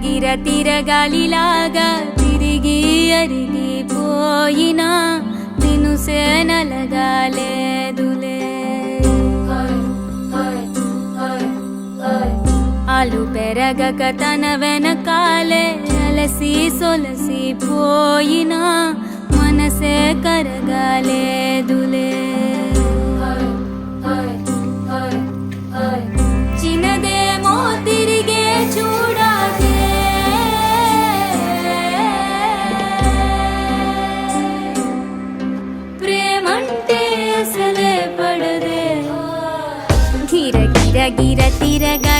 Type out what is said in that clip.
గిర తిరగాలిలాగా తిరిగి అరిగిపోయినా తినుసే నలగాలేదులే. ఆలు పెరగక తన వెనకాలే అలసి సొలసిపోయినా మనసే కరగాలేదులే. చిన్నదేమో తిరిగే చూడాలే, ప్రేమంటే అసలే పడదే. గిర గిర గిర తిరగా